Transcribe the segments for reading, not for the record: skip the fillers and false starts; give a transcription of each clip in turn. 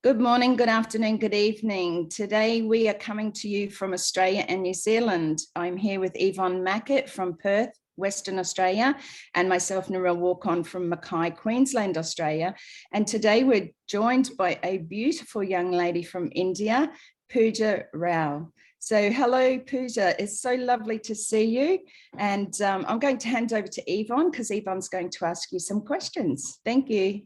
Good morning, good afternoon, good evening. Today we are coming to you from Australia and New Zealand. I'm here with Yvonne Mackett from Perth, Western Australia, and myself, Narelle Walk-On from Mackay, Queensland, Australia. And today we're joined by a beautiful young lady from India, Pooja Rao. So hello, Pooja. It's so lovely to see you. And I'm going to hand over to Yvonne because Yvonne's going to ask you some questions. Thank you.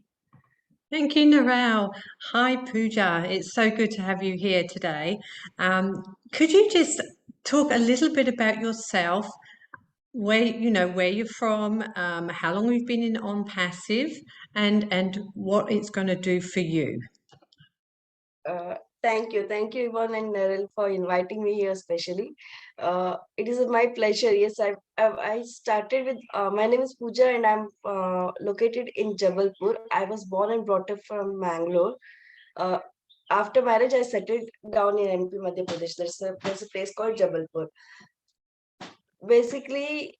Thank you, Narelle. Hi, Pooja. It's so good to have you here today. Could you just talk a little bit about yourself, where you're from, how long you've been in On Passive, and what it's going to do for you? Uh, thank you, Yvonne and Narelle, for inviting me here, especially. It is my pleasure. Yes, I started with. My name is Pooja, and I'm located in Jabalpur. I was born and brought up from Mangalore. Uh, After marriage, I settled down in MP, Madhya Pradesh. There's a place called Jabalpur. Basically,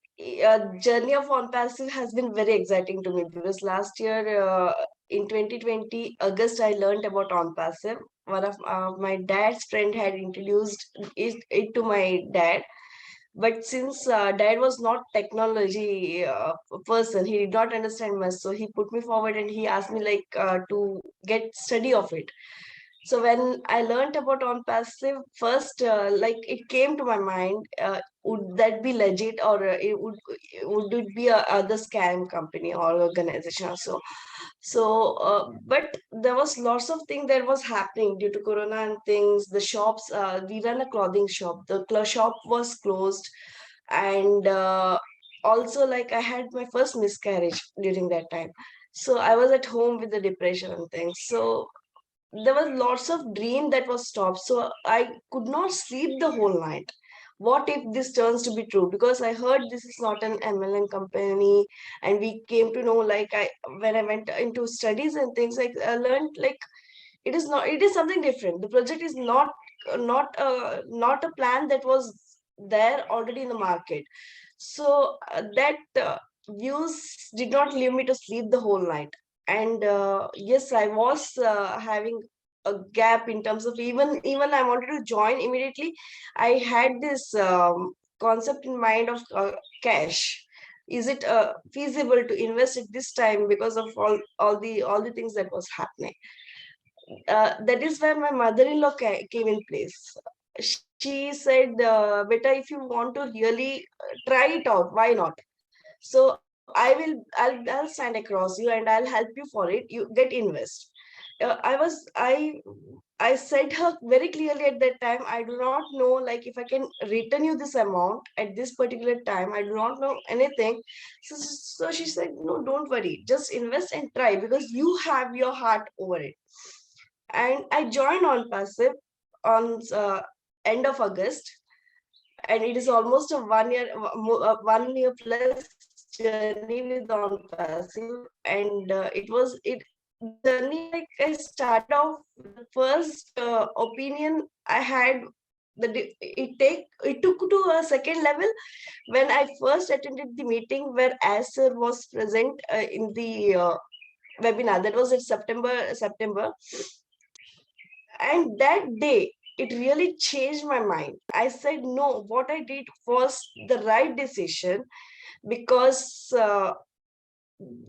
journey of On Passive has been very exciting to me because last year, in 2020 August, I learned about On Passive. One of my dad's friend had introduced it to my dad, but since dad was not technology person, he did not understand much, so he put me forward and he asked me like to get study of it. So when I learned about On Passive, first, like it came to my mind, would that be legit, or would it be a other scam company or organization or so? So, but there was lots of things that was happening due to Corona and things. The shops, we run a clothing shop. The shop was closed, and also like I had my first miscarriage during that time. So I was at home with the depression and things. So there was lots of dream that was stopped, so I could not sleep the whole night. What if this turns to be true? Because I heard this is not an MLM company, and we came to know, like, I when I went into studies and things, like I learned like it is not, it is something different. The project is not a plan that was there already in the market. So that views did not leave me to sleep the whole night. And yes, I was having a gap in terms of, even I wanted to join immediately. I had this concept in mind of cash. Is it feasible to invest at this time because of all the things that was happening? That is where my mother-in-law came in place. She said, "Beta, if you want to really try it out, why not? So I'll stand across you and I'll help you for it. You get invest." I said her very clearly at that time, I do not know, like, if I can return you this amount at this particular time. I do not know anything. So she said, "No, don't worry. Just invest and try because you have your heart over it." And I joined On Passive on end of August, and it is almost a 1 year plus journey with On Passive, and it journey, like I started off the first opinion I had. It took to a second level when I first attended the meeting where Acer was present in the webinar. That was in September, and that day it really changed my mind. I said, no, what I did was the right decision, because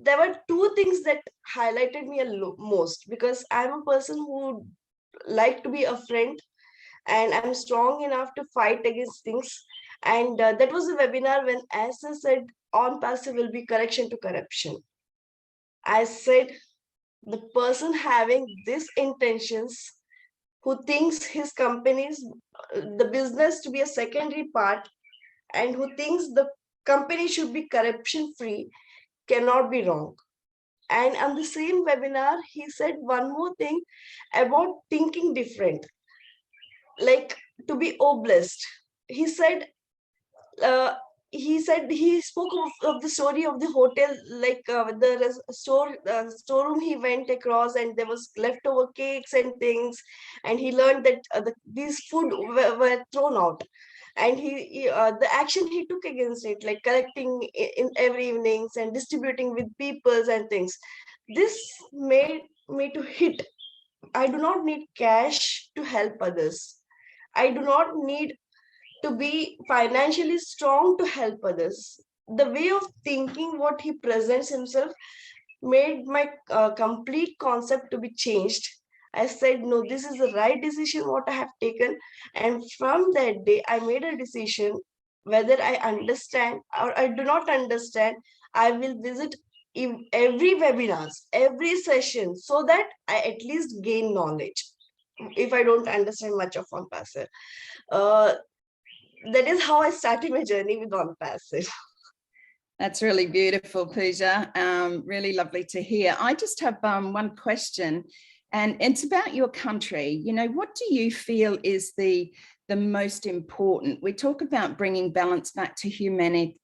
there were two things that highlighted me most, because I'm a person who like to be a friend, and I'm strong enough to fight against things. And that was a webinar when Asa said On Passive will be correction to corruption. I said, the person having these intentions, who thinks his company's the business to be a secondary part, and who thinks the company should be corruption free, cannot be wrong. And on the same webinar, he said one more thing about thinking different, like to be obliged. He said, he spoke of the story of the hotel, like storeroom he went across, and there was leftover cakes and things, and he learned that these food were thrown out, and the action he took against it, like collecting in every evenings and distributing with peoples and things. This made me to hit I do not need cash to help others. I do not need to be financially strong to help others. The way of thinking, what he presents himself, made my complete concept to be changed. I said, no, this is the right decision what I have taken. And from that day, I made a decision whether I understand or I do not understand, I will visit every webinars, every session, so that I at least gain knowledge. If I don't understand much of OnPassive, uh, that is how I started my journey with OnPassive. That's really beautiful, Pooja. Really lovely to hear. I just have one question, and it's about your country. You know, what do you feel is the most important? We talk about bringing balance back to humanity.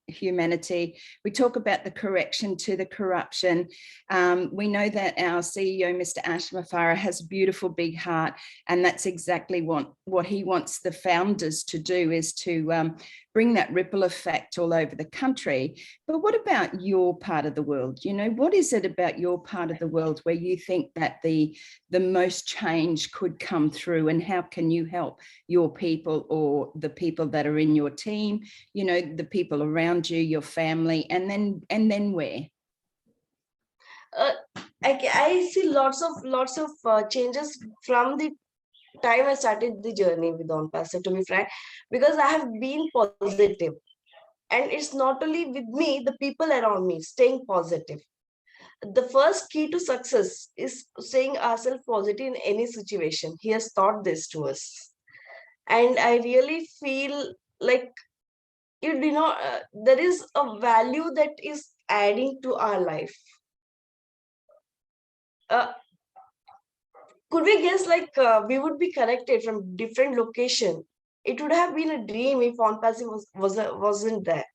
We talk about the correction to the corruption. We know that our CEO, Mr. Ashma Farah, has a beautiful big heart, and that's exactly what he wants the founders to do, is to bring that ripple effect all over the country. But what about your part of the world? You know, what is it about your part of the world where you think that the most change could come through, and how can you help your people or the people that are in your team, you know, the people around you, your family, and then where? I see lots of changes from the time I started the journey with OnPassive, to be frank, because I have been positive. And it's not only with me, the people around me, staying positive. The first key to success is staying ourselves positive in any situation. He has taught this to us. And I really feel like, there is a value that is adding to our life. Uh, could we guess like we would be connected from different location? It would have been a dream if OnPassive wasn't there.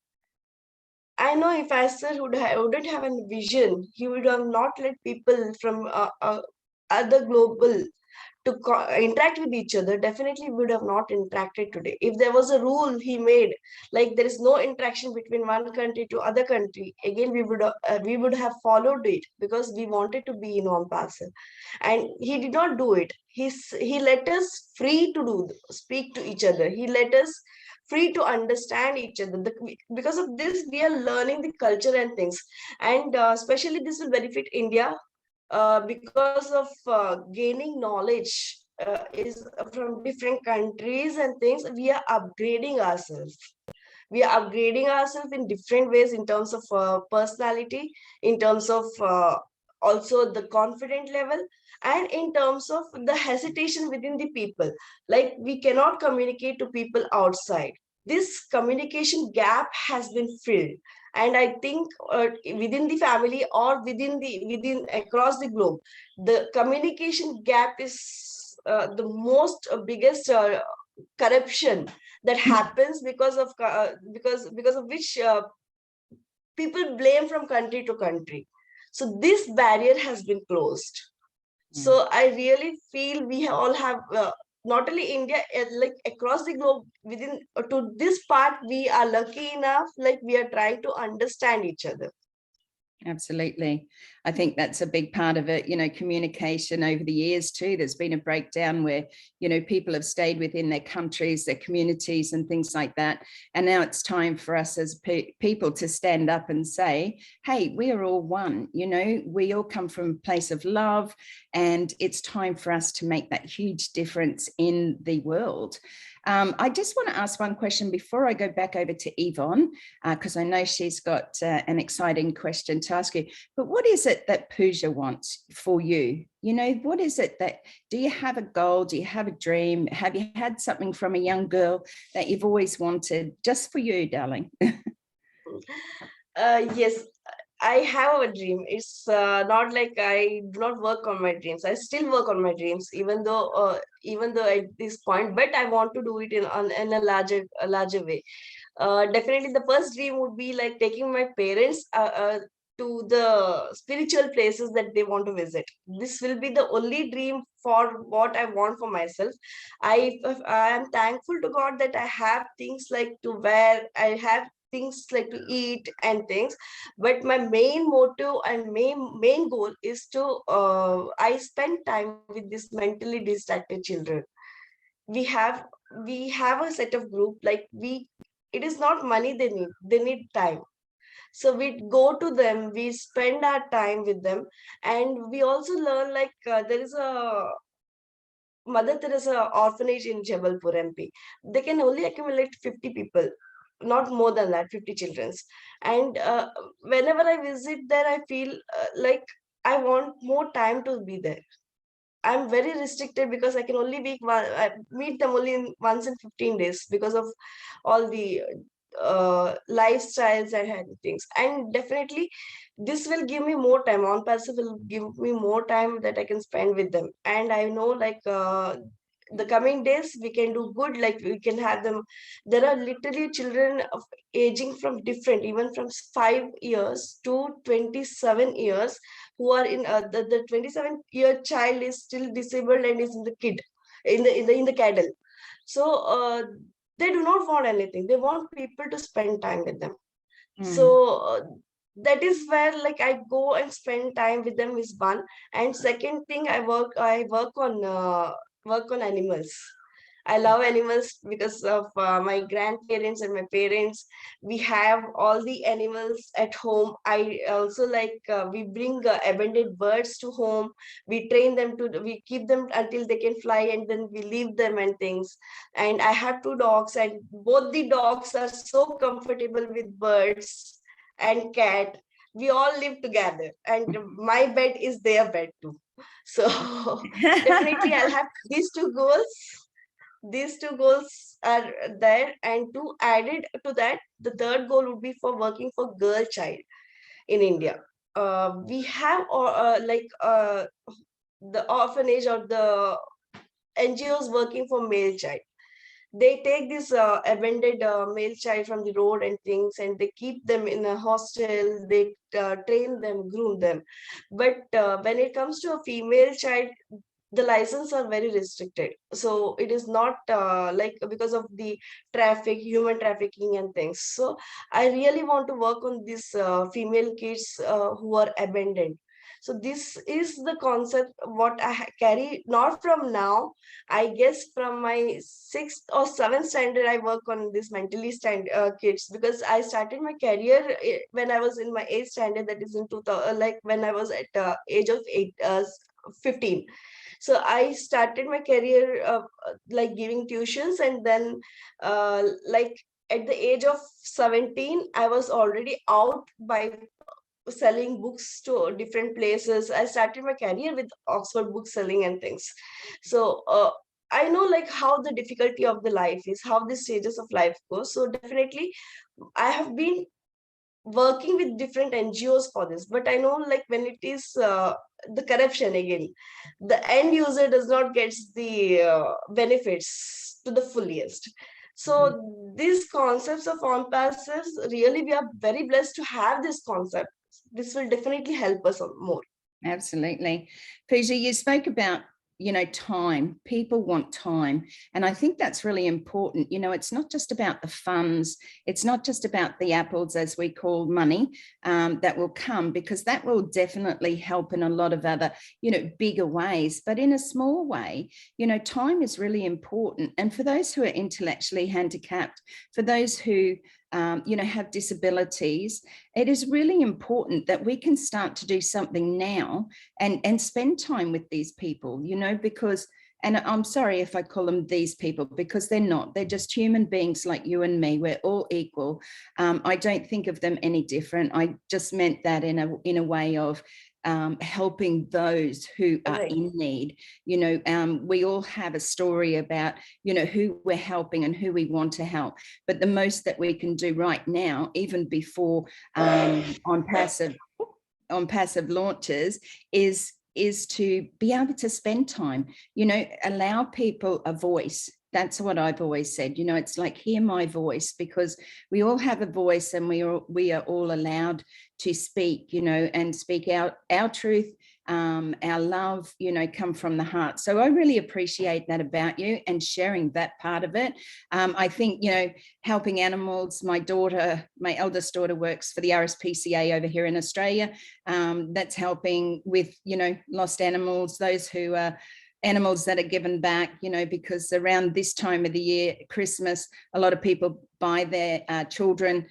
I know if Aster wouldn't have a vision, he would have not let people from other global to interact with each other. Definitely would have not interacted today. If there was a rule he made, like there is no interaction between one country to other country, again we would have followed it because we wanted to be in OnPassive, and he did not do it. He let us free to speak to each other. He let us free to understand each other. Because of this, we are learning the culture and things, and especially this will benefit India because of gaining knowledge is from different countries and things. We are upgrading ourselves. We are upgrading ourselves in different ways, in terms of personality, in terms of also the confident level, and in terms of the hesitation within the people. Like, we cannot communicate to people outside. This communication gap has been filled, and I think within the family or within across the globe, the communication gap is the most biggest corruption that happens, because of which people blame from country to country. So this barrier has been closed. So I really feel we all have not only India, like across the globe, within to this part, we are lucky enough, like we are trying to understand each other. Absolutely. I think that's a big part of it, you know, communication over the years too. There's been a breakdown where, you know, people have stayed within their countries, their communities and things like that. And now it's time for us as people to stand up and say, hey, we are all one, you know, we all come from a place of love, and it's time for us to make that huge difference in the world. I just want to ask one question before I go back over to Yvonne, because I know she's got an exciting question to ask you. But what is it that Pooja wants for you? You know, what is it that, do you have a goal? Do you have a dream? Have you had something from a young girl that you've always wanted, just for you, darling? Yes, I have a dream. It's not like I do not work on my dreams. I still work on my dreams, even though at this point. But I want to do it in a larger way. Definitely, the first dream would be like taking my parents to the spiritual places that they want to visit. This will be the only dream for what I want for myself. I am thankful to God that I have things like to where I have things like to eat and things. But my main motto and main goal is to I spend time with these mentally distracted children. We have we have a set of group, like we, it is not money they need time. So we go to them, we spend our time with them, and we also learn, like there is a Mother Teresa orphanage in Jabalpur, MP. They can only accumulate 50 people, not more than that, 50 children. And whenever I visit there, I feel like I want more time to be there. I'm very restricted because I can only I meet them only once in 15 days because of all the lifestyles and things. And definitely, this will give me more time. On passive will give me more time that I can spend with them. And I know, like the coming days we can do good. Like we can have them. There are literally children of aging from different, even from 5 years to 27 years, who are in the 27-year child is still disabled and is in the kid in the cattle. So they do not want anything, they want people to spend time with them. So that is where, like, I go and spend time with them is one. And second thing, I work on animals. I love animals because of my grandparents and my parents. We have all the animals at home. I also like, we bring abandoned birds to home. We train them we keep them until they can fly, and then we leave them and things. And I have 2 dogs, and both the dogs are so comfortable with birds and cat. We all live together, and my bed is their bed too. So definitely I'll have these two goals. These two goals are there, and to added to that, the third goal would be for working for girl child in India. We have the orphanage or the NGOs working for male child. They take this abandoned male child from the road and things, and they keep them in a hostel. They train them, groom them. But when it comes to a female child, the license are very restricted. So it is not like, because of the human trafficking and things. So I really want to work on these female kids who are abandoned. So this is the concept what I carry, not from now. I guess from my 6th or 7th standard, I work on this mentally kids, because I started my career when I was in my 8th standard. That is in 2000, like when I was at age of 15. So I started my career like giving tuitions, and then like at the age of 17, I was already out by selling books to different places. I started my career with Oxford book selling and things. So I know, like, how the difficulty of the life is, how the stages of life goes. So definitely I have been working with different NGOs for this, but I know, like, when it is the corruption again, the end user does not get the benefits to the fullest. So these concepts of on passives, really, we are very blessed to have this concept. This will definitely help us more. Absolutely. Pooja, you spoke about, time. People want time. And I think that's really important. It's not just about the funds. It's not just about the apples, as we call money, that will come, because that will definitely help in a lot of other, bigger ways. But in a small way, time is really important. And for those who are intellectually handicapped, for those who have disabilities, it is really important that we can start to do something now and spend time with these people, because, and I'm sorry if I call them these people, because they're not, they're just human beings like you and me. We're all equal. I don't think of them any different. I just meant that in a way of helping those who are in need. We all have a story about, who we're helping and who we want to help. But the most that we can do right now, even before on passive launches, is to be able to spend time, allow people a voice. That's what I've always said. It's like, hear my voice, because we all have a voice, and we are all allowed to speak, and speak out our truth, our love, you know, come from the heart. So I really appreciate that about you and sharing that part of it. I think, you know, helping animals, my eldest daughter works for the RSPCA over here in Australia. That's helping with, you know, lost animals, those who are animals that are given back, you know, because around this time of the year, Christmas, a lot of people buy their children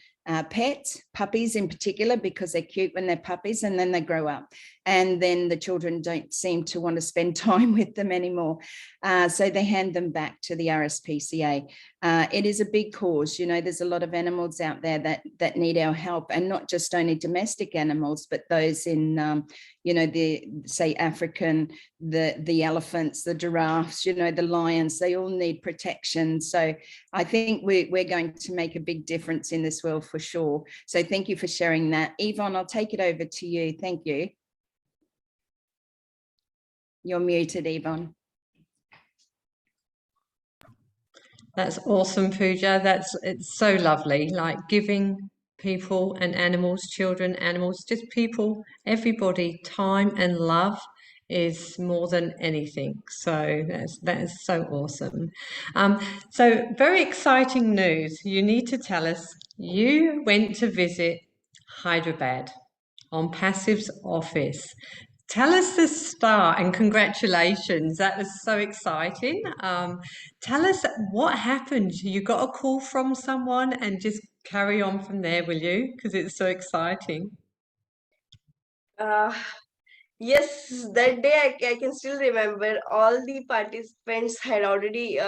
pets, puppies in particular, because they're cute when they're puppies and then they grow up. And then the children don't seem to want to spend time with them anymore. So they hand them back to the RSPCA. It is a big cause. You know, there's a lot of animals out there that need our help, and not just only domestic animals, but those in, you know, the, say, African, the elephants, the giraffes, you know, the lions, they all need protection. So I think we're going to make a big difference in this world for sure. So thank you for sharing that. Yvonne, I'll take it over to you. Thank you. You're muted, Yvonne. That's awesome, Pooja. It's so lovely, like giving people and animals, children, animals, just people, everybody, time and love is more than anything. So that is so awesome. So very exciting news. You need to tell us you went to visit Hyderabad, OnPassive's office. Tell us the start, and congratulations. That was so exciting. Tell us what happened. You got a call from someone, and just carry on from there, will you? Because it's so exciting. Yes, that day I can still remember all the participants had already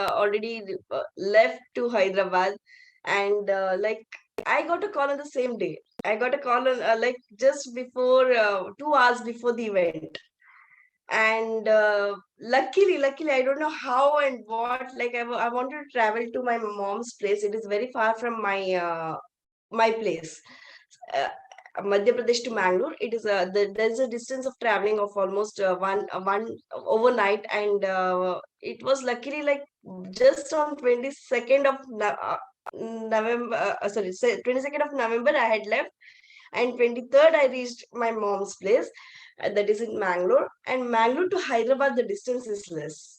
left to Hyderabad, and like I got a call on the same day. I got a call on like just before 2 hours before the event, and luckily I don't know how and what, like I wanted to travel to my mom's place. It is very far from my place. Madhya Pradesh to Mangalore. It is there's a distance of traveling of almost one overnight, and it was luckily like just on 22nd of November. Sorry, 22nd of November I had left, and 23rd I reached my mom's place, that is in Mangalore. And Mangalore to Hyderabad, the distance is less.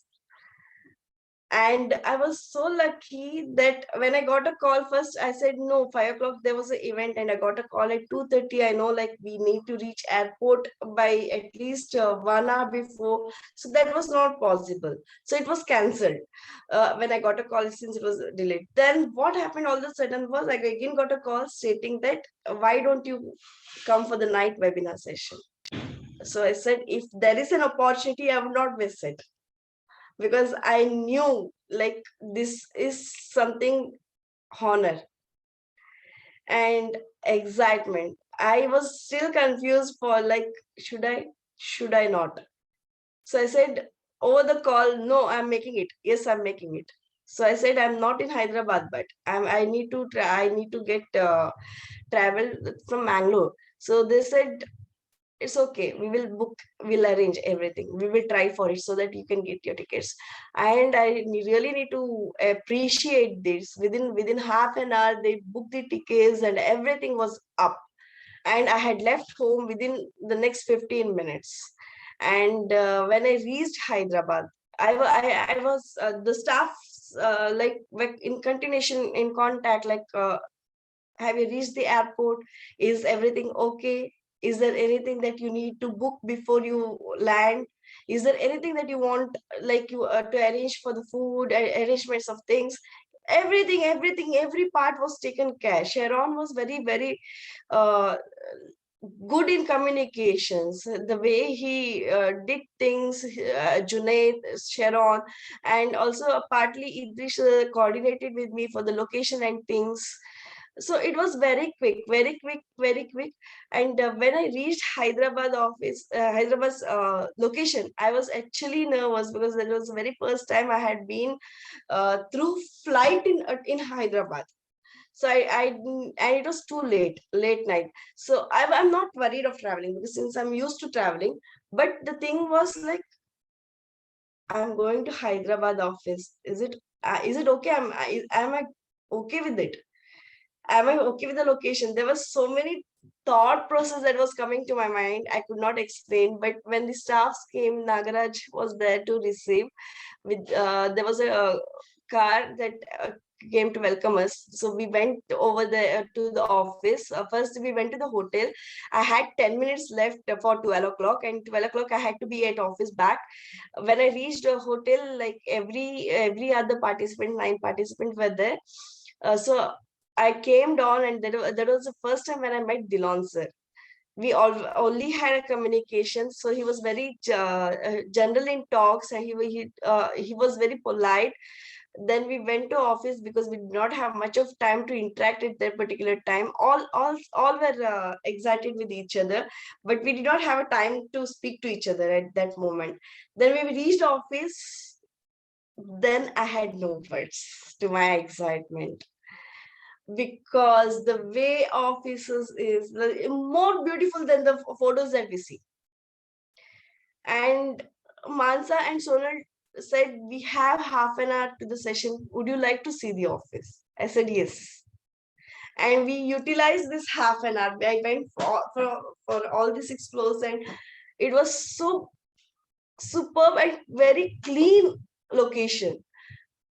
And I was so lucky that when I got a call first, I said no, 5 o'clock there was an event, and I got a call at 2:30. I know like we need to reach airport by at least 1 hour before. So that was not possible. So it was cancelled when I got a call, since it was delayed. Then what happened all of a sudden was, like, I again got a call stating that why don't you come for the night webinar session? So I said, if there is an opportunity, I will not miss it, because I knew like this is something honor and excitement. I was still confused for like, should I not? So I said over the call, no, I'm making it. Yes, I'm making it. So I said, I'm not in Hyderabad, but I need to get travel from Mangalore. So they said, it's okay, we will book, we'll arrange everything, we will try for it so that you can get your tickets. And I really need to appreciate this. Within half an hour they booked the tickets and everything was up, and I had left home within the next 15 minutes. And when I reached Hyderabad, I was the staff like in continuation in contact, like have you reached the airport, is everything okay, is there anything that you need to book before you land, is there anything that you want, like you to arrange for the food, arrangements of things, everything, every part was taken care. Sharon was very uh, good in communications, the way he did things. Junaid, Sharon, and also partly Idris coordinated with me for the location and things. So it was very quick, very quick. And when I reached Hyderabad's location, I was actually nervous, because that was the very first time I had been through flight in Hyderabad. So and it was too late night. So I'm not worried of traveling, because since I'm used to traveling. But the thing was like, I'm going to Hyderabad office. Is it okay? Am I okay with it? Am I okay with the location? There were so many thought process that was coming to my mind, I could not explain. But when the staffs came, Nagaraj was there to receive. There was a car that came to welcome us. So we went over there to the office. First, we went to the hotel. I had 10 minutes left for 12 o'clock, and 12 o'clock I had to be at office back. When I reached the hotel, like every other participant, 9 participants were there. So I came down, and that was the first time when I met Dilon sir. We only had a communication, so he was very general in talks, and he was very polite. Then we went to office because we did not have much of time to interact at that particular time. All were excited with each other, but we did not have a time to speak to each other at that moment. Then when we reached office, then I had no words to my excitement, because the way offices is more beautiful than the photos that we see. And Mansa and Sonal said, we have half an hour to the session. Would you like to see the office? I said, yes. And we utilized this half an hour. I went for all the 6 floors, and it was so superb and very clean location.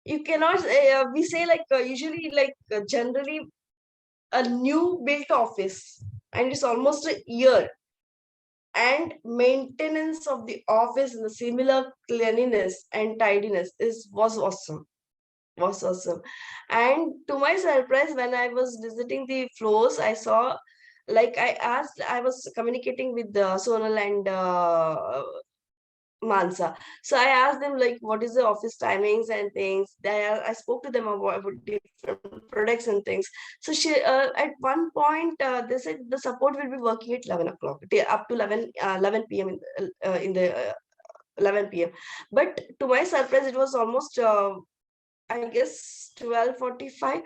You cannot, we say like usually like generally a new built office, and it's almost a year, and maintenance of the office in the similar cleanliness and tidiness was awesome. And to my surprise, when I was visiting the floors, I saw, like I was communicating with Sonal and Mansa. So I asked them like, what is the office timings and things. I spoke to them about different products and things. So she at one point they said the support will be working at 11 o'clock up to 11 p.m. in the 11 p.m. But to my surprise, it was almost I guess 12:45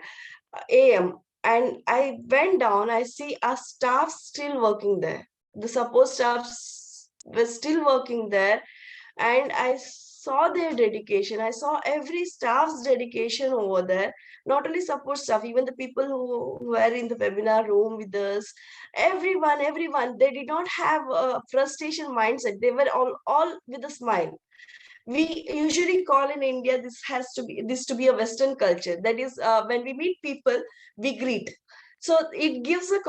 a.m. And I went down. I see our staff still working there. The support staffs were still working there, and I saw their dedication. I saw every staff's dedication over there. Not only support staff, even the people who were in the webinar room with us, everyone, they did not have a frustration mindset. They were all with a smile. We usually call in India, this to be a Western culture. That is, when we meet people, we greet. So it gives a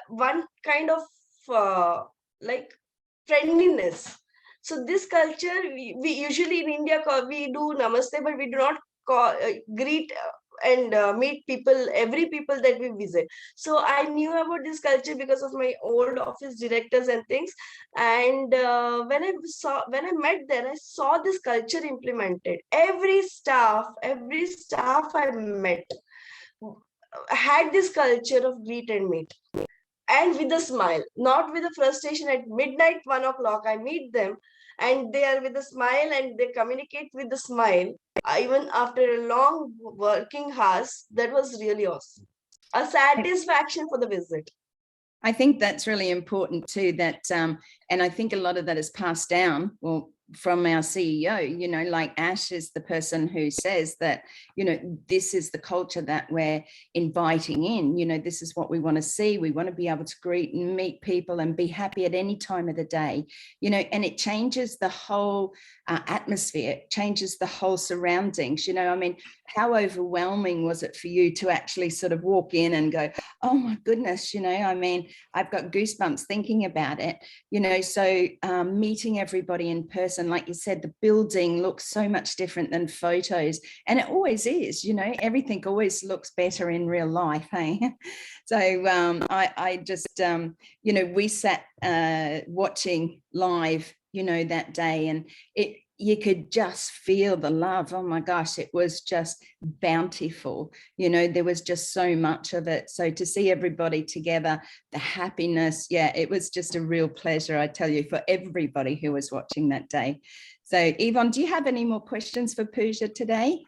one kind of like friendliness. So this culture, we usually in India we do namaste, but we do not greet and meet people, every people that we visit. So I knew about this culture because of my old office directors and things. And when I met there, I saw this culture implemented. Every staff I met had this culture of greet and meet, and with a smile, not with a frustration. At midnight, 1 o'clock, I meet them, and they are with a smile, and they communicate with a smile, even after a long working hours. That was really awesome. A satisfaction for the visit. I think that's really important too, that and I think a lot of that is passed down, well, from our CEO, you know, like Ash is the person who says that, you know, this is the culture that we're inviting in, you know, this is what we want to see. We want to be able to greet and meet people and be happy at any time of the day, you know, and it changes the whole atmosphere, changes the whole surroundings, you know. I mean, how overwhelming was it for you to actually sort of walk in and go, oh my goodness, you know, I mean, I've got goosebumps thinking about it, you know. So meeting everybody in person, like you said, the building looks so much different than photos, and it always is, you know, everything always looks better in real life, hey? So I just, you know, we sat watching live, you know, that day, and you could just feel the love. Oh my gosh, it was just bountiful. You know, there was just so much of it. So to see everybody together, the happiness, yeah, it was just a real pleasure, I tell you, for everybody who was watching that day. So Yvonne, do you have any more questions for Pooja today?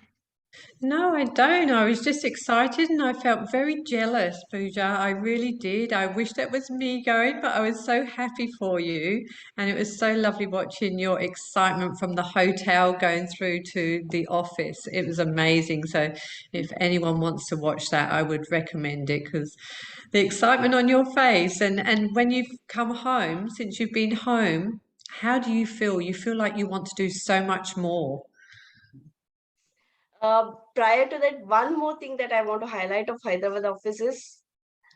No, I don't. I was just excited and I felt very jealous, Pooja. I really did. I wish that was me going, but I was so happy for you. And it was so lovely watching your excitement from the hotel going through to the office. It was amazing. So if anyone wants to watch that, I would recommend it because the excitement on your face and when you've come home, since you've been home, how do you feel? You feel like you want to do so much more. Prior to that, one more thing that I want to highlight of Hyderabad office is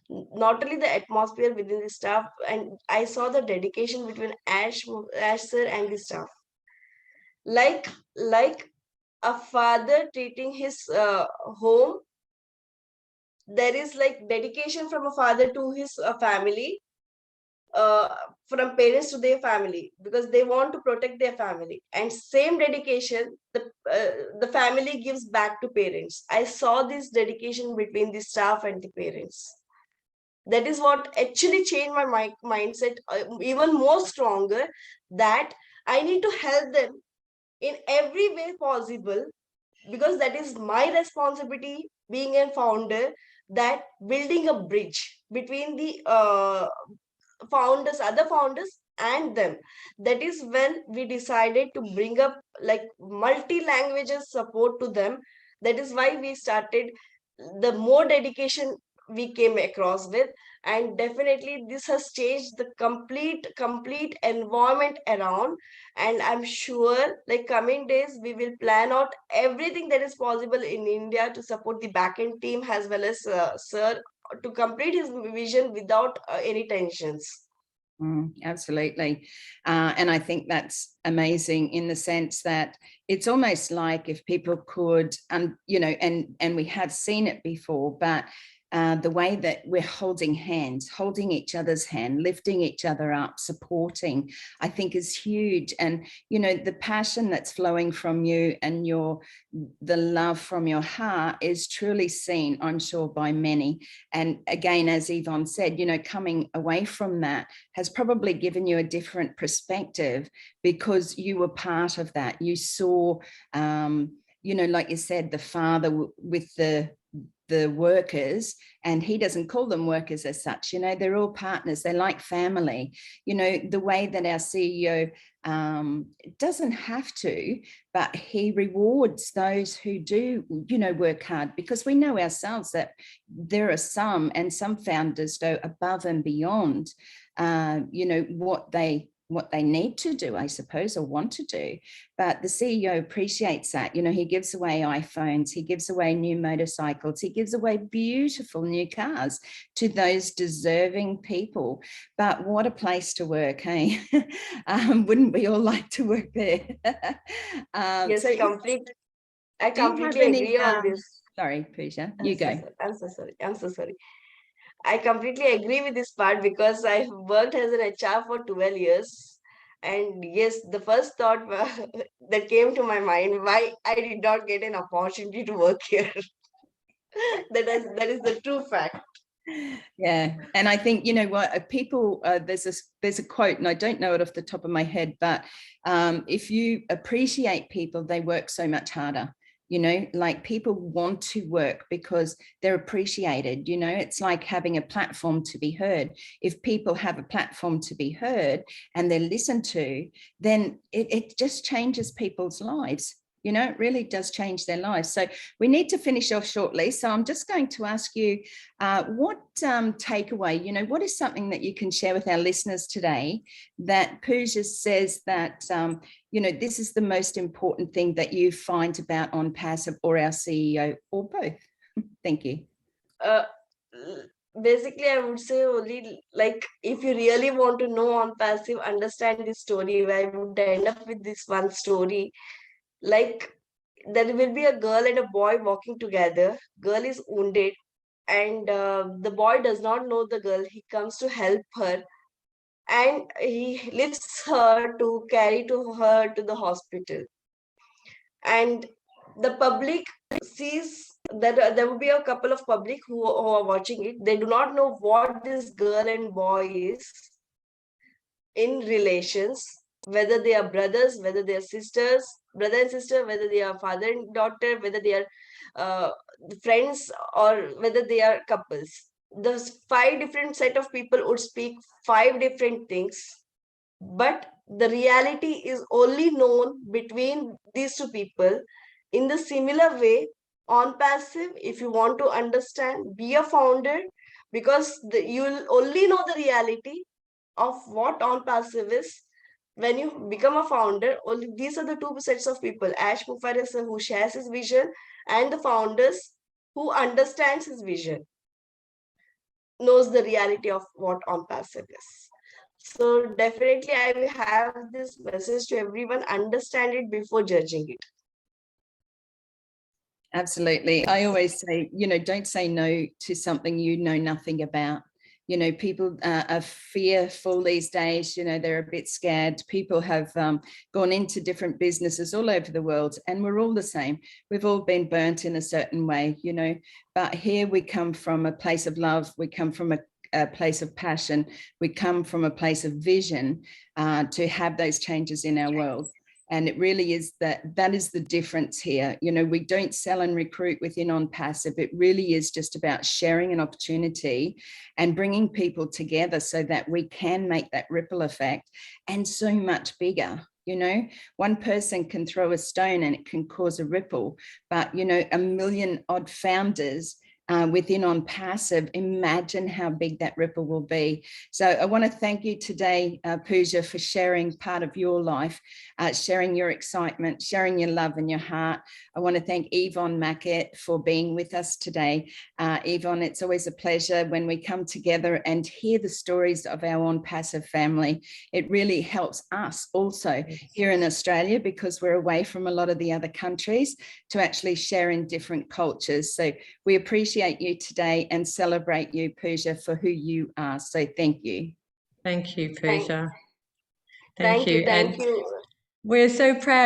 not only the atmosphere within the staff, and I saw the dedication between Ash sir and the staff. Like a father treating his home, there is like dedication from a father to his family, uh, from parents to their family, because they want to protect their family, and same dedication the family gives back to parents. I saw this dedication between the staff and the parents. That is what actually changed my mindset even more stronger, that I need to help them in every way possible, because that is my responsibility being a founder, that building a bridge between the founders, other founders, and them. That is when we decided to bring up like multi languages support to them. That is why we started, the more dedication we came across with, and definitely this has changed the complete environment around. And I'm sure like coming days we will plan out everything that is possible in India to support the backend team as well as sir to complete his vision without any tensions. Absolutely. And I think that's amazing in the sense that it's almost like if people could, you know, and we have seen it before, but the way that we're holding hands, holding each other's hand, lifting each other up, supporting, I think is huge. And, you know, the passion that's flowing from you and the love from your heart is truly seen, I'm sure, by many. And again, as Yvonne said, you know, coming away from that has probably given you a different perspective because you were part of that. You saw, you know, like you said, the father with the workers, and he doesn't call them workers as such, you know, they're all partners, they're like family. You know, the way that our CEO doesn't have to, but he rewards those who do, you know, work hard, because we know ourselves that there are some founders go above and beyond, you know, what they need to do, I suppose, or want to do. But the CEO appreciates that. You know, he gives away iPhones, he gives away new motorcycles, he gives away beautiful new cars to those deserving people. But what a place to work, hey? Wouldn't we all like to work there? Yes, so I do you have completely any, agree on this. sorry, Pooja, you go. I'm so sorry. I completely agree with this part because I worked as an HR for 12 years. And yes, the first thought that came to my mind, why I did not get an opportunity to work here. That is the true fact. Yeah, and I think, you know what, people, there's a quote, and I don't know it off the top of my head, but if you appreciate people, they work so much harder. You know, like people want to work because they're appreciated. You know, it's like having a platform to be heard. If people have a platform to be heard and they're listened to, then it just changes people's lives. You know, it really does change their lives. So we need to finish off shortly. So I'm just going to ask you, what takeaway, you know, what is something that you can share with our listeners today that Pooja says that, you know, this is the most important thing that you find about OnPassive or our CEO or both? Thank you. Basically, I would say only like if you really want to know OnPassive, understand this story, I would end up with this one story. Like there will be a girl and a boy walking together. Girl is wounded, and the boy does not know the girl. He comes to help her, and he lifts her to carry to her to the hospital. And the public sees that there will be a couple of public who are watching it. They do not know what this girl and boy is in relations. whether they are brothers, whether they are sisters, brother and sister, whether they are father and daughter, whether they are friends, or whether they are couples. The 5 different set of people would speak 5 different things, but the reality is only known between these 2 people. In the similar way, on passive, if you want to understand, be a founder, because you'll only know the reality of what on passive is when you become a founder. Only these are the 2 sets of people: Ash Mufarisa, who shares his vision, and the founders who understands his vision, knows the reality of what on passive is. So definitely I will have this message to everyone: understand it before judging it. Absolutely. I always say, don't say no to something you know nothing about. People are fearful these days. They're a bit scared. People have gone into different businesses all over the world, and we're all the same. We've all been burnt in a certain way, but here we come from a place of love. We come from a place of passion. We come from a place of vision to have those changes in our world. And it really is that is the difference here. We don't sell and recruit within On Passive. It really is just about sharing an opportunity and bringing people together so that we can make that ripple effect, and so much bigger. One person can throw a stone and it can cause a ripple, but a million odd founders within On Passive, imagine how big that ripple will be. So I want to thank you today, Pooja, for sharing part of your life, sharing your excitement, sharing your love and your heart. I want to thank Yvonne Mackett for being with us today. Yvonne, it's always a pleasure when we come together and hear the stories of our On Passive family. It really helps us also here in Australia, because we're away from a lot of the other countries, to actually share in different cultures. So we appreciate you today and celebrate you, Pooja, for who you are. So thank you. Thank you, Pooja. Thank you. And we're so proud